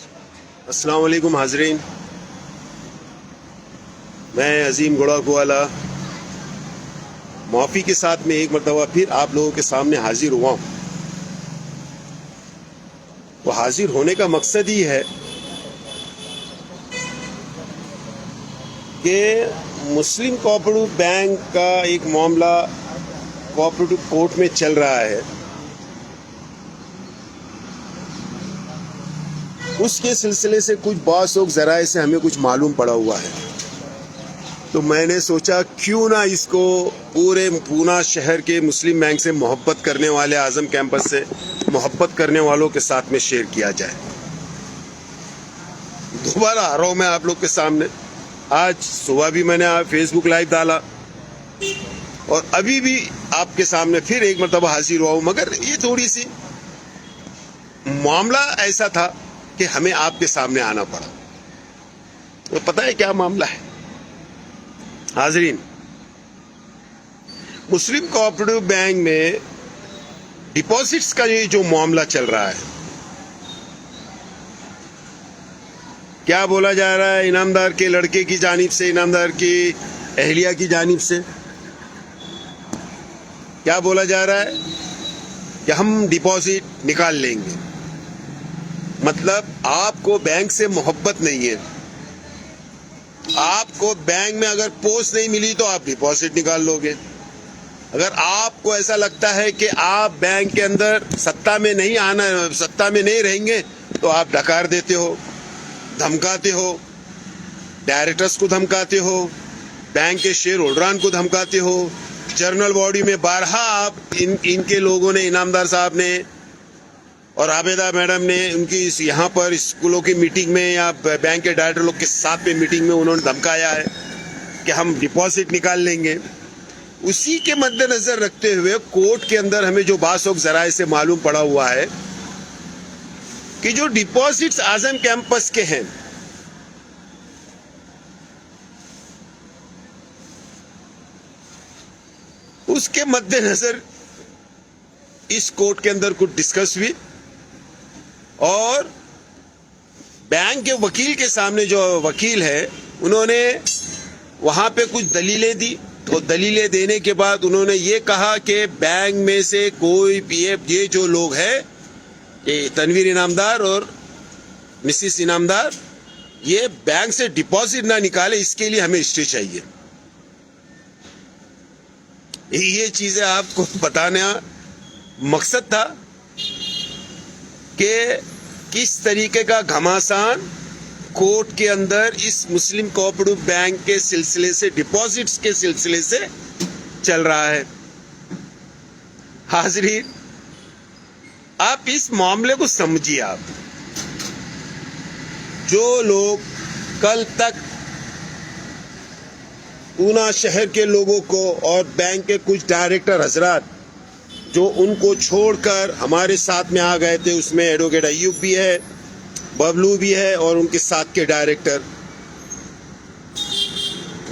अस्सलाम वालेकुम हाज़रीन, मैं अजीम गुड़ाकू वाला माफ़ी के साथ में एक मरतबा फिर आप लोगों के सामने हाजिर हुआ हूँ। वो हाजिर होने का मकसद ही है कि मुस्लिम कोऑपरेटिव बैंक का एक मामला कोऑपरेटिव कोर्ट में चल रहा है। उसके सिलसिले से कुछ बात लोग ज़राए से हमें कुछ मालूम पड़ा हुआ है, तो मैंने सोचा क्यों ना इसको पूरे पूना शहर के मुस्लिम बैंक से मोहब्बत करने वाले, आज़म कैंपस से मोहब्बत करने वालों के साथ में शेयर किया जाए। दोबारा आ रहा हूँ मैं आप लोग के सामने। आज सुबह भी मैंने फेसबुक लाइव डाला और अभी भी आपके सामने फिर एक मरतबा हाजिर हुआ हूँ, मगर ये थोड़ी सी मामला ऐसा था कि हमें आपके सामने आना पड़ा। तो पता है क्या मामला है हाजरीन? मुस्लिम कोऑपरेटिव बैंक में डिपॉजिट्स का ये जो मामला चल रहा है, क्या बोला जा रहा है, इनामदार के लड़के की जानिब से, इनामदार की अहलिया की जानिब से क्या बोला जा रहा है कि हम डिपॉजिट निकाल लेंगे। मतलब आपको बैंक से मोहब्बत नहीं है, आपको बैंक में अगर पोस्ट नहीं मिली तो आप डिपॉजिट निकाल लोगे। अगर आपको ऐसा लगता है कि आप बैंक के अंदर सत्ता में नहीं आना, सत्ता में नहीं रहेंगे, तो आप डकार देते हो, धमकाते हो, डायरेक्टर्स को धमकाते हो, बैंक के शेयर होल्डरान को धमकाते हो। जनरल बॉडी में बारहा आप इनके लोगों ने, इनामदार साहब ने और आबेदा मैडम ने उनकी यहाँ पर स्कूलों की मीटिंग में या बैंक के डायरेक्टर लोग के साथ में मीटिंग में उन्होंने धमकाया है कि हम डिपॉजिट निकाल लेंगे। उसी के मद्देनजर रखते हुए कोर्ट के अंदर हमें जो बासों जराए से मालूम पड़ा हुआ है कि जो डिपॉजिट्स आजम कैंपस के हैं, उसके मद्देनजर इस कोर्ट के अंदर कुछ डिस्कस हुई और बैंक के वकील के सामने जो वकील है उन्होंने वहां पे कुछ दलीलें दी। तो दलीलें देने के बाद उन्होंने ये कहा कि बैंक में से कोई ये जो लोग हैं, ये तनवीर इनामदार और मिसिस इनामदार, ये बैंक से डिपॉजिट ना निकाले, इसके लिए हमें हिस्ट्री चाहिए। ये चीजें आपको बताना मकसद था कि किस तरीके का घमासान कोर्ट के अंदर इस मुस्लिम कोऑपरेटिव बैंक के सिलसिले से, डिपॉजिट्स के सिलसिले से चल रहा है। हाजरीन, आप इस मामले को समझिए। आप जो लोग कल तक पूना शहर के लोगों को और बैंक के कुछ डायरेक्टर हजरात जो उनको छोड़कर हमारे साथ में आ गए थे, उसमें एडवोकेट अय्यूब भी है, बबलू भी है और उनके साथ के डायरेक्टर,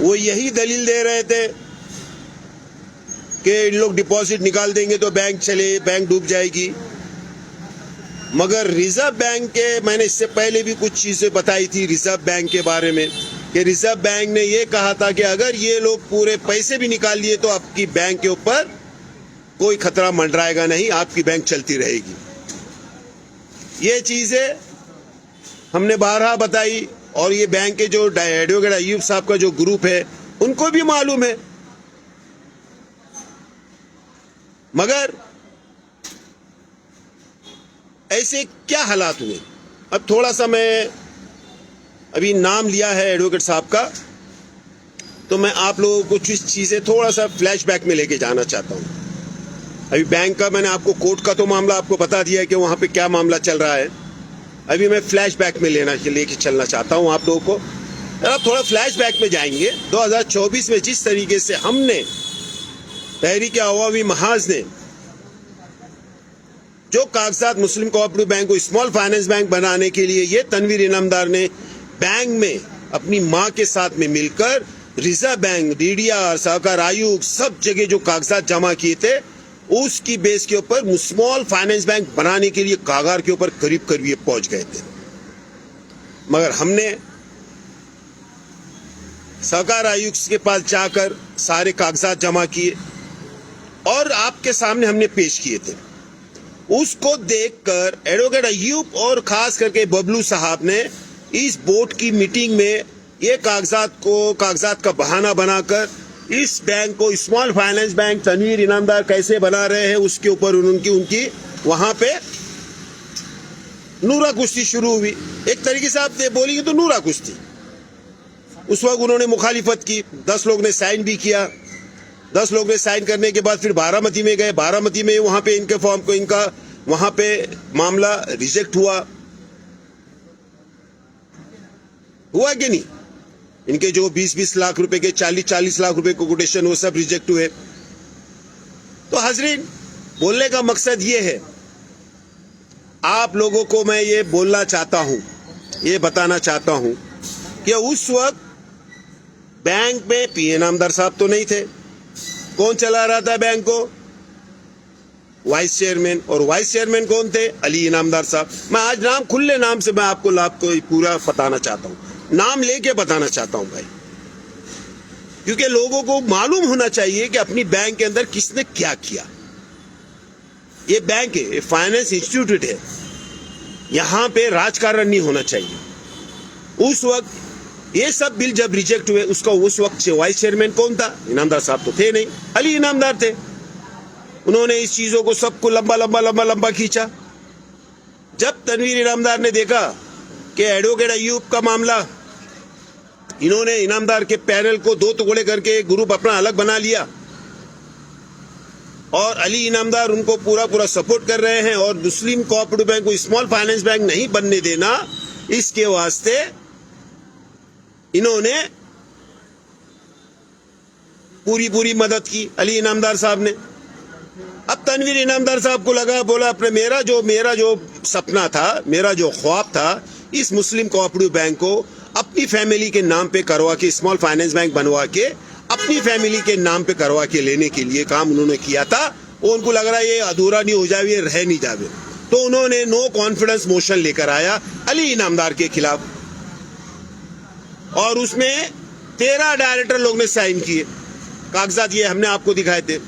वो यही दलील दे रहे थे कि इन लोग डिपॉजिट निकाल देंगे तो बैंक डूब जाएगी। मगर रिजर्व बैंक के, मैंने इससे पहले भी कुछ चीजें बताई थी रिजर्व बैंक के बारे में, कि रिजर्व बैंक ने ये कहा था कि अगर ये लोग पूरे पैसे भी निकाल लिए तो आपकी बैंक के ऊपर कोई खतरा मंडराएगा नहीं, आपकी बैंक चलती रहेगी। ये चीजें हमने बारहा बताई और ये बैंक के जो एडवोकेट अय्यूब साहब का जो ग्रुप है उनको भी मालूम है। मगर ऐसे क्या हालात हुए, अब थोड़ा सा मैं अभी नाम लिया है एडवोकेट साहब का, तो मैं आप लोगों को कुछ चीजें थोड़ा सा फ्लैशबैक में लेके जाना चाहता हूं। अभी बैंक का मैंने आपको कोर्ट का तो मामला आपको बता दिया है कि वहां पे क्या मामला चल रहा है। अभी मैं फ्लैशबैक में लेके चलना चाहता हूं आप लोगों को। अब थोड़ा फ्लैशबैक में जाएंगे। 2024 में जिस तरीके से हमने तहरीक अवामी महाज ने जो कागजात मुस्लिम कोऑपरेटिव बैंक को स्मॉल फाइनेंस बैंक बनाने के लिए, ये तनवीर इनामदार ने बैंक में अपनी मां के साथ में मिलकर रिजर्व बैंक, डीडीआर, सहकार आयोग, सब जगह जो कागजात जमा किए थे, उसकी बेस के ऊपर स्मॉल फाइनेंस बैंक बनाने के लिए कागार के ऊपर करीब करीब ये पहुंच गए थे। मगर हमने सहकार आयुक्त के पास जाकर सारे कागजात जमा किए और आपके सामने हमने पेश किए थे। उसको देखकर एडवोकेट अय्यूब और खास करके बबलू साहब ने इस बोर्ड की मीटिंग में ये कागजात का बहाना बनाकर इस बैंक को small finance bank Tanveer Inamdar कैसे बना रहे हैं उसके ऊपर उनकी वहां पे नूरा कुश्ती शुरू हुई। एक तरीके से आप बोलेंगे तो नूरा कुश्ती। उस वक्त उन्होंने मुखालिफत की, 10 लोग ने साइन भी किया। 10 लोग ने साइन करने के बाद फिर बारामती में गए। बारामती में वहां पे इनके फॉर्म को इनका वहां पे मामला रिजेक्ट हुआ कि नहीं? इनके जो 20-20 लाख रुपए के 40-40 लाख रुपए को कोटेशन वो सब रिजेक्ट हुए। तो हाजरीन, बोलने का मकसद ये है, आप लोगों को मैं ये बोलना चाहता हूं, ये बताना चाहता हूं कि उस वक्त बैंक में पीए इनामदार साहब तो नहीं थे। कौन चला रहा था बैंक को? Vice chairman. और वाइस चेयरमैन कौन थे? अली इनामदार साहब। मैं आज नाम खुले नाम से मैं आपको पूरा बताना चाहता हूं, नाम लेके बताना चाहता हूं भाई, क्योंकि लोगों को मालूम होना चाहिए कि अपनी बैंक के अंदर किसने क्या किया। ये बैंक है, ये फाइनेंस इंस्टीट्यूट है, यहां पे राजकारण नहीं होना चाहिए। उस वक्त ये सब बिल जब रिजेक्ट हुए, उसका उस वक्त वाइस चेयरमैन कौन था? इनामदार साहब तो थे नहीं, अली इनामदार थे। उन्होंने इस चीजों को सबको लंबा खींचा। जब तनवीर इनामदार ने देखा कि एडवोकेट अय्यूब का मामला, इन्होंने इनामदार के पैनल को 2 टुकड़े करके एक ग्रुप अपना अलग बना लिया और अली इनामदार उनको पूरा सपोर्ट कर रहे हैं और मुस्लिम कोऑपरेटिव बैंक को स्मॉल फाइनेंस बैंक नहीं बनने देना, इसके वास्ते इन्होंने पूरी मदद की अली इनामदार साहब ने। अब तनवीर इनामदार साहब को लगा, बोला अपने मेरा जो सपना था, मेरा जो ख्वाब था, इस मुस्लिम कोऑपरेटिव बैंक को अपनी फैमिली के नाम पे करवा के स्मॉल फाइनेंस बैंक बनवा के अपनी फैमिली के नाम पे करवा के लेने के लिए काम उन्होंने किया था। वो उनको लग रहा है ये अधूरा नहीं हो जाए, ये रह नहीं जावे, तो उन्होंने नो कॉन्फिडेंस मोशन लेकर आया अली इनामदार के खिलाफ और उसमें 13 डायरेक्टर लोग ने साइन किए। कागजात ये हमने आपको दिखाए थे।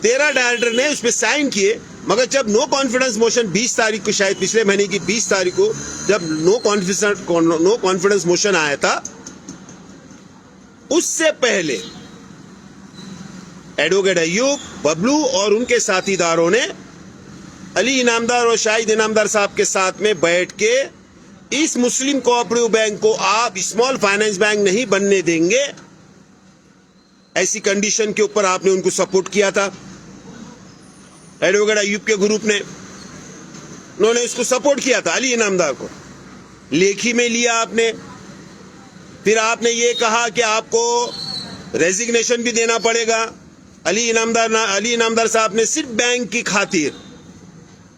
13 डायरेक्टर ने उसमें साइन किए, मगर जब नो कॉन्फिडेंस मोशन 20 तारीख को, शायद पिछले महीने की 20 तारीख को, जब नो कॉन्फिडेंस मोशन आया था, उससे पहले एडवोकेट अय्यूब, बबलू और उनके साथीदारों ने अली इनामदार और शाहिद इनामदार साहब के साथ में बैठ के इस मुस्लिम कोऑपरेटिव बैंक को आप स्मॉल फाइनेंस बैंक नहीं बनने देंगे, ऐसी कंडीशन के ऊपर आपने उनको सपोर्ट किया था। एडवोकेट अय्यूब के ग्रुप ने, उन्होंने इसको सपोर्ट किया था अली इनामदार को। लेखी में लिया आपने, फिर आपने ये कहा कि आपको रेजिग्नेशन भी देना पड़ेगा। अली इनामदार साहब ने सिर्फ बैंक की खातिर,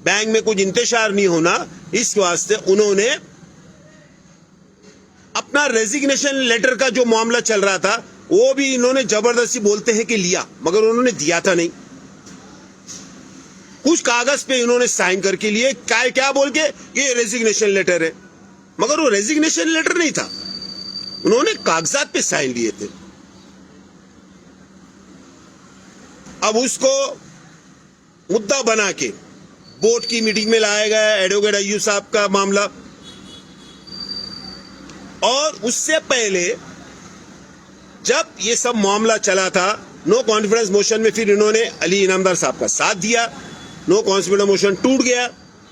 बैंक में कुछ इंतशार नहीं होना, इस वास्ते उन्होंने अपना रेजिग्नेशन लेटर का जो मामला चल रहा था वो भी इन्होंने जबरदस्ती बोलते हैं कि लिया, मगर उन्होंने दिया था नहीं। कुछ कागज पे इन्होंने साइन करके लिए, क्या बोल के ये रेजिग्नेशन लेटर है, मगर वो रेजिग्नेशन लेटर नहीं था, उन्होंने कागजात पे साइन लिए थे। अब उसको मुद्दा बना के बोर्ड की मीटिंग में लाया गया एडवोकेट अय्यूब साहब का मामला, और उससे पहले जब ये सब मामला चला था नो कॉन्फिडेंस मोशन में, फिर इन्होंने अली इनामदार साहब का साथ दिया। नो कॉन्फिडेंस मोशन टूट गया,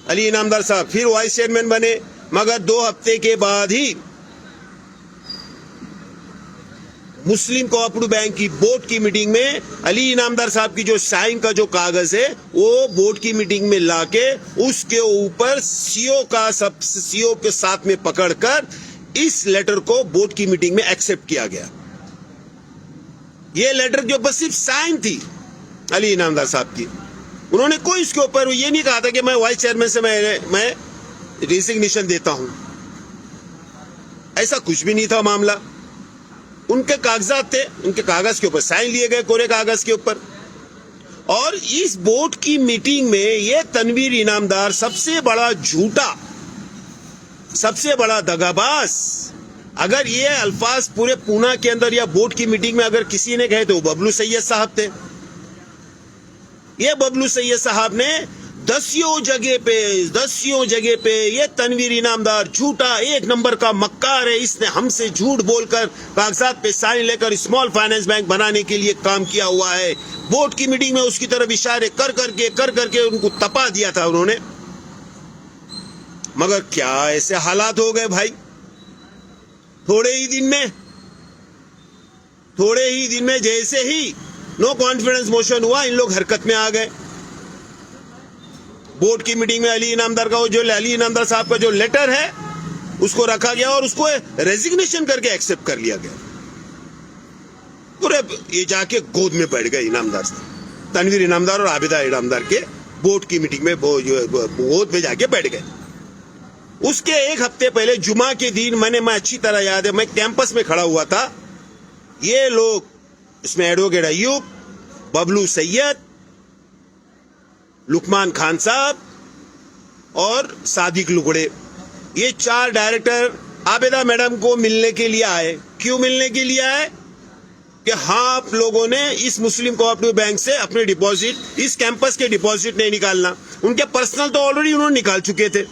अली इनामदार साहब फिर वाइस चेयरमैन बने, मगर 2 हफ्ते के बाद ही मुस्लिम कोऑपरेटिव बैंक की बोर्ड की मीटिंग में अली इनामदार साहब की जो साइन का जो कागज है वो बोर्ड की मीटिंग में लाके उसके ऊपर सीओ के साथ में पकड़कर इस लेटर को बोर्ड की मीटिंग में एक्सेप्ट किया गया। ये लेटर के ऊपर सिर्फ साइन थी अली इनामदार साहब की, उन्होंने कोई इसके ऊपर ये नहीं कहा था कि मैं वाइस चेयरमैन से मैं रिजिग्नेशन देता हूं, ऐसा कुछ भी नहीं था मामला। उनके कागजात थे, उनके कागज के ऊपर साइन लिए गए, कोरे कागज के ऊपर। और इस बोर्ड की मीटिंग में ये तनवीर इनामदार सबसे बड़ा झूठा सबसे बड़ा दगाबाज। अगर ये अल्फाज पूरे पूना के अंदर या बोर्ड की मीटिंग में अगर किसी ने कहे तो बबलू सैयद साहब थे। ये बबलू सैयद साहब ने दसियों जगह पे ये तनवीर इनामदार झूठा एक नंबर का मक्कार है, इसने हमसे झूठ बोलकर कागजात पे साइन लेकर स्मॉल फाइनेंस बैंक बनाने के लिए काम किया हुआ है। बोर्ड की मीटिंग में उसकी तरफ इशारे कर करके उनको तपा दिया था उन्होंने। मगर क्या ऐसे हालात हो गए भाई, थोड़े ही दिन में जैसे ही नो कॉन्फिडेंस मोशन हुआ, इन लोग हरकत में आ गए। बोर्ड की मीटिंग में अली इनामदार साहब का जो लेटर है उसको रखा गया और उसको रेजिग्नेशन करके एक्सेप्ट कर लिया गया। पूरे ये जाके गोद में बैठ गए इनामदार साहब, तनवीर इनामदार और आबिदा इनामदार के बोर्ड की मीटिंग में गोद में जाके बैठ गए। उसके एक हफ्ते पहले जुमा के दिन मैं अच्छी तरह याद है, मैं कैंपस में खड़ा हुआ था। ये लोग, इसमें एडवोकेट अयूब, बबलू सैयद, लुकमान खान साहब और सादिक लुगड़े, ये 4 डायरेक्टर आबिदा मैडम को मिलने के लिए आए। क्यों मिलने के लिए आए? कि हाँ, आप लोगों ने इस मुस्लिम कोऑपरेटिव बैंक से अपने डिपॉजिट, इस कैंपस के डिपॉजिट नहीं निकालना। उनके पर्सनल तो ऑलरेडी उन्होंने निकाल चुके थे,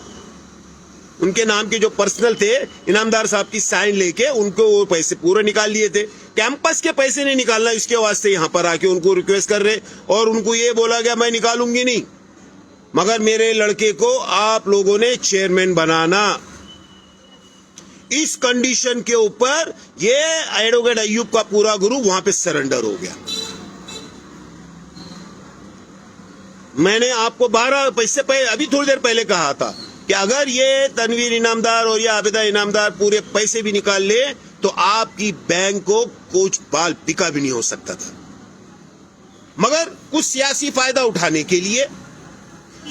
उनके नाम के जो पर्सनल थे, इनामदार साहब की साइन लेके उनको वो पैसे पूरे निकाल लिए थे। कैंपस के पैसे नहीं निकालना, इसके वास्ते यहां पर आके उनको रिक्वेस्ट कर रहे और उनको ये बोला गया मैं निकालूंगी नहीं, मगर मेरे लड़के को आप लोगों ने चेयरमैन बनाना। इस कंडीशन के ऊपर ये एडवोकेट अयूब का पूरा ग्रुप वहां पे सरेंडर हो गया। मैंने आपको 12 पैसे अभी थोड़ी देर पहले कहा था कि अगर ये तनवीर इनामदार और ये आबिदा इनामदार पूरे पैसे भी निकाल ले तो आपकी बैंक को कुछ बाल बिका भी नहीं हो सकता था। मगर कुछ सियासी फायदा उठाने के लिए,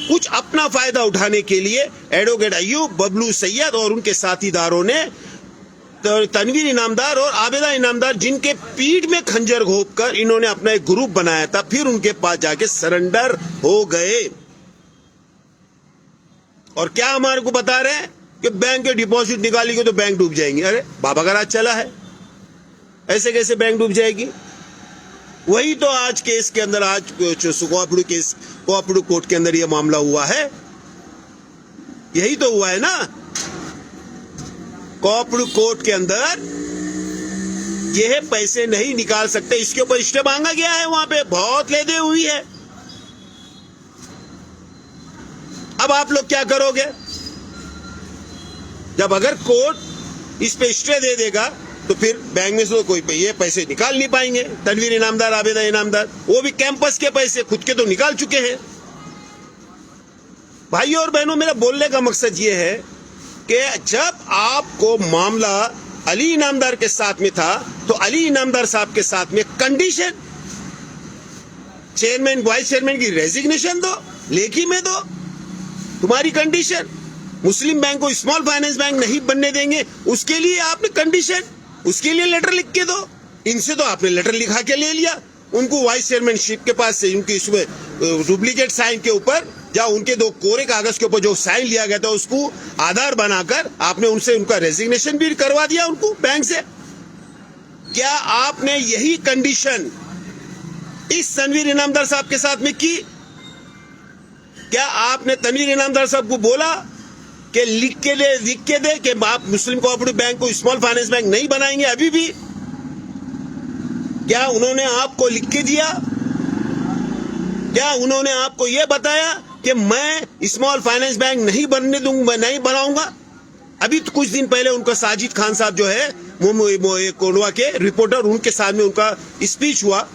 कुछ अपना फायदा उठाने के लिए एडवोकेट अयूब, बबलू सैयद और उनके साथीदारों ने तनवीर इनामदार और आबिदा इनामदार, जिनके पीठ में खंजर घोंपकर इन्होंने अपना एक ग्रुप बनाया था, फिर उनके पास जाके सरेंडर हो गए। और क्या हमारे को बता रहे हैं कि बैंक के डिपॉजिट निकालेंगे तो बैंक डूब जाएंगे। अरे बाबा का राज चला है, ऐसे कैसे बैंक डूब जाएगी? वही तो आज केस के अंदर, आज कोऑपरेटिव कोर्ट के अंदर यह मामला हुआ है, यही तो हुआ है ना। कोऑपरेटिव कोर्ट के अंदर यह पैसे नहीं निकाल सकते, इसके ऊपर स्टे मांगा गया है, वहां पे बहुत लेदे हुई है। अब आप लोग क्या करोगे? जब अगर कोर्ट इस पे स्टे दे देगा तो फिर बैंक में से कोई ये पैसे निकाल नहीं पाएंगे। तनवीर इनामदार, आबिदा इनामदार, वो भी कैंपस के पैसे खुद के तो निकाल चुके हैं। भाइयों और बहनों, मेरा बोलने का मकसद ये है कि जब आपको मामला अली इनामदार के साथ में था तो अली इनामदार साहब के साथ में कंडीशन, चेयरमैन वाइस चेयरमैन की रेजिग्नेशन दो, लेखी में दो। तुम्हारी कंडीशन मुस्लिम बैंक को स्मॉल फाइनेंस बैंक नहीं बनने देंगे, उसके लिए आपने कंडीशन, उसके लिए लेटर लिख के दो। इनसे तो आपने लेटर लिखा के ले लिया, उनको वाइस चेयरमैनशिप के पास से उनकी इसमें डुप्लीकेट साइन के ऊपर, या उनके 2 कोरे कागज के ऊपर जो साइन लिया गया था उसको आधार बनाकर आपने उनसे उनका रेजिग्नेशन भी करवा दिया उनको बैंक से। क्या आपने यही कंडीशन इस तनवीर इनामदार साहब के साथ में की? क्या आपने तनवीर इनामदार साहब को बोला कि लिख के दे कि आप मुस्लिम कोऑपरेटिव बैंक को स्मॉल फाइनेंस बैंक नहीं बनाएंगे अभी भी? क्या उन्होंने आपको लिख के दिया? क्या उन्होंने आपको यह बताया कि मैं स्मॉल फाइनेंस बैंक नहीं बनने दूंगा, नहीं बनाऊंगा? अभी तो कुछ दिन पहले उनका साजिद खान साहब जो है कोंडवा के रिपोर्टर, उनके साथ में उनका स्पीच हुआ,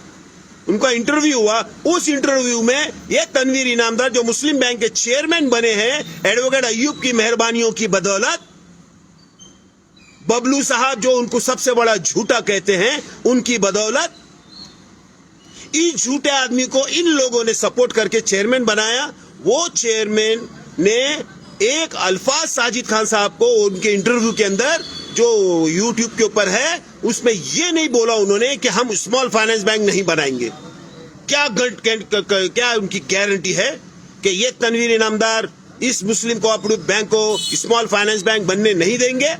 उनका इंटरव्यू हुआ। उस इंटरव्यू में ये तनवीर इनामदार जो मुस्लिम बैंक के चेयरमैन बने हैं एडवोकेट अयूब की मेहरबानियों की बदौलत, बबलू साहब जो उनको सबसे बड़ा झूठा कहते हैं उनकी बदौलत, इस झूठे आदमी को इन लोगों ने सपोर्ट करके चेयरमैन बनाया। वो चेयरमैन ने एक अल्फाज साजिद खान साहब को उनके इंटरव्यू के अंदर जो यूट्यूब के ऊपर है उसमें ये नहीं बोला उन्होंने कि हम स्मॉल फाइनेंस बैंक नहीं बनाएंगे। क्या उनकी गारंटी है कि ये तनवीर इनामदार इस मुस्लिम कोऑपरेटिव बैंक को स्मॉल फाइनेंस बैंक बनने नहीं देंगे।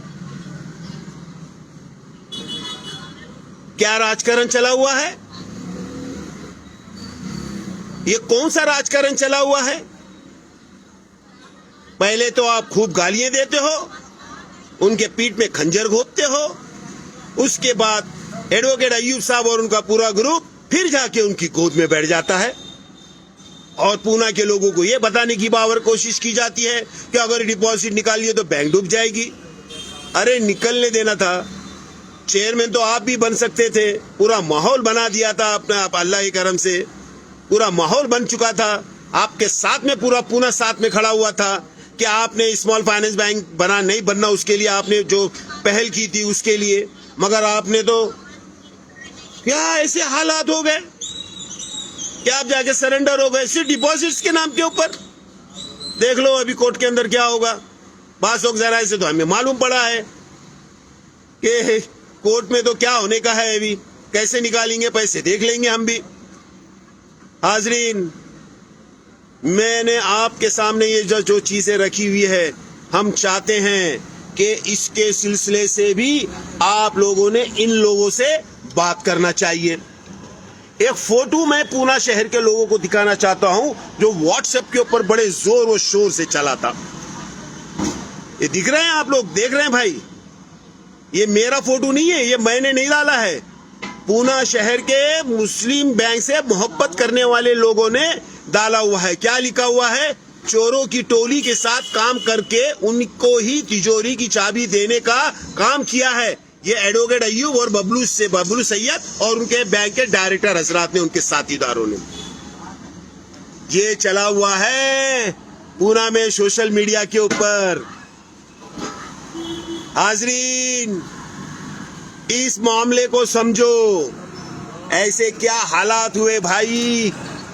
क्या राजकारण चला हुआ है? ये कौन सा राजकारण चला हुआ है? पहले तो आप खूब गालियां देते हो, उनके पीठ में खंजर घोंपते हो, उसके बाद एडवोकेट अय्यूब साहब और उनका पूरा ग्रुप फिर जाके उनकी गोद में बैठ जाता है और पूना के लोगों को यह बताने की बावर कोशिश की जाती है कि अगर डिपॉजिट निकालिए तो बैंक डूब जाएगी। अरे निकलने देना था, चेयरमैन तो आप भी बन सकते थे। पूरा माहौल बना दिया था आपने, आप अल्लाह के करम से पूरा माहौल बन चुका था, आपके साथ में पूरा पूना साथ में खड़ा हुआ था कि आपने स्मॉल फाइनेंस बैंक नहीं बनना, उसके लिए आपने जो पहल की थी उसके लिए, मगर आपने तो क्या ऐसे हालात हो गए कि आप जाके सरेंडर हो गए सिर्फ डिपॉजिट्स के नाम के ऊपर। देख लो अभी कोर्ट के अंदर क्या होगा। बासोक जराए से तो हमें मालूम पड़ा है कि कोर्ट में तो क्या होने का है, अभी कैसे निकालेंगे पैसे देख लेंगे हम भी। हाजरीन, मैंने आपके सामने ये जो चीजें रखी हुई है, हम चाहते हैं कि इसके सिलसिले से भी आप लोगों ने इन लोगों से बात करना चाहिए। एक फोटो मैं पूना शहर के लोगों को दिखाना चाहता हूं जो व्हाट्सएप के ऊपर बड़े जोर और शोर से चला था। ये दिख रहे हैं, आप लोग देख रहे हैं भाई, ये मेरा फोटो नहीं है, ये मैंने नहीं डाला है। पूना शहर के मुस्लिम बैंक से मोहब्बत करने वाले लोगों ने डाला हुआ है। क्या लिखा हुआ है? चोरों की टोली के साथ काम करके उनको ही तिजोरी की चाबी देने का काम किया है। ये एडवोकेट अय्यूब और बबलू सैयद और उनके बैंक के डायरेक्टर हजरात ने, उनके साथीदारों ने ये चला हुआ है पूना में सोशल मीडिया के ऊपर। हाजरीन, इस मामले को समझो। ऐसे क्या हालात हुए भाई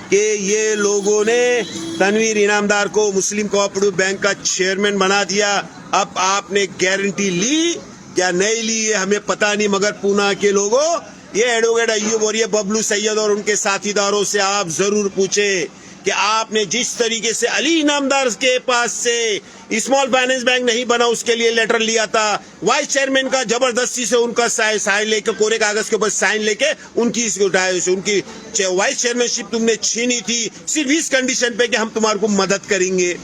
कि ये लोगों ने तनवीर इनामदार को मुस्लिम कोऑपरेटिव बैंक का चेयरमैन बना दिया। अब आपने गारंटी ली क्या नहीं ली ये हमें पता नहीं, मगर पूना के लोगों, ये एडवोकेट अय्यूब और ये बबलू सैयद और उनके साथीदारों से आप जरूर पूछे कि आपने जिस तरीके से अली इनामदार के पास से स्मॉल फाइनेंस बैंक नहीं बना उसके लिए लेटर लिया था, वाइस चेयरमैन का जबरदस्ती से उनका साइन लेके, कोरे कागज के ऊपर साइन लेके उनकी वाइस चेयरमैनशिप तुमने छीनी थी सिर्फ इस कंडीशन पे कि हम तुम्हारे को मदद करेंगे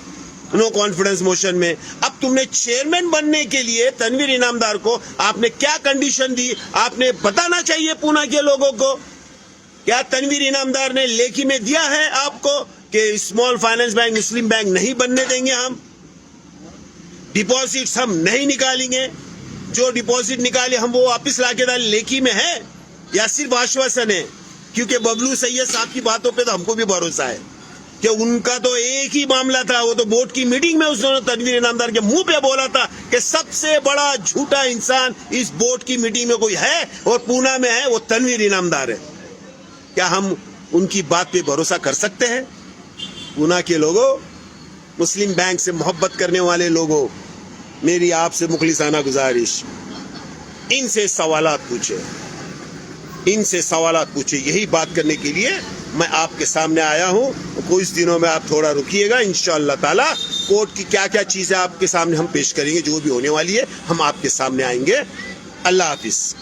नो कॉन्फिडेंस मोशन में। अब तुमने चेयरमैन बनने के लिए तनवीर इनामदार को आपने क्या कंडीशन दी, आपने बताना चाहिए पूना के लोगों को। क्या तनवीर इनामदार ने लेखी में दिया है आपको कि स्मॉल फाइनेंस बैंक मुस्लिम बैंक नहीं बनने देंगे, हम डिपॉजिट्स हम नहीं निकालेंगे, जो डिपॉजिट निकाले हम वो वापिस लाके डाल, लेखी में है या सिर्फ आश्वासन है? क्योंकि बबलू सैयद साहब की बातों पे तो हमको भी भरोसा है कि उनका तो एक ही मामला था, वो तो बोर्ड की मीटिंग में उसने तनवीर इनामदार के मुंह पे बोला था कि सबसे बड़ा झूठा इंसान इस बोर्ड की मीटिंग में कोई है और पूना में है, वो तनवीर इनामदार है। क्या हम उनकी बात पे भरोसा कर सकते हैं? पूना के लोगों, मुस्लिम बैंक से मोहब्बत करने वाले लोगों, मेरी आपसे मुखलिसाना गुजारिश, इनसे सवालात पूछे, इनसे सवालात पूछे। यही बात करने के लिए मैं आपके सामने आया हूं। कुछ दिनों में आप थोड़ा रुकिएगा, इंशाअल्लाह ताला कोर्ट की क्या क्या चीजें आपके सामने हम पेश करेंगे, जो भी होने वाली है हम आपके सामने आएंगे। अल्लाह हाफिज।